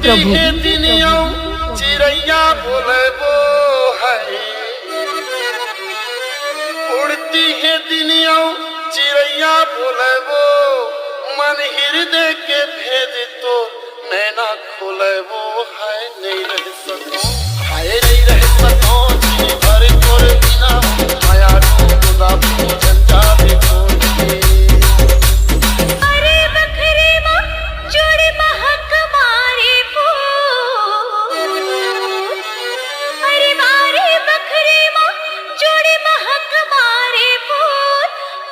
प्रभु। चिड़ैया बोले वो है, उड़ती है दिनिया चिड़ैया बोले वो, मन हृदय के भेद तो नैना खोले वो है। नहीं रह सको हाय नहीं रह सको जी भर तोर बिना, माया खुदा पूजन जावे कोई। अरे बखरे माँ जोड़े महक मारे फूल, अरे मारे बखरे माँ जोड़े महक मारे फूल,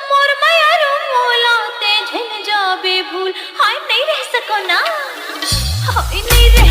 मोर माया रो मोलाते झन जाबे भूल। हाय नहीं रह सको ना, हाय नहीं रह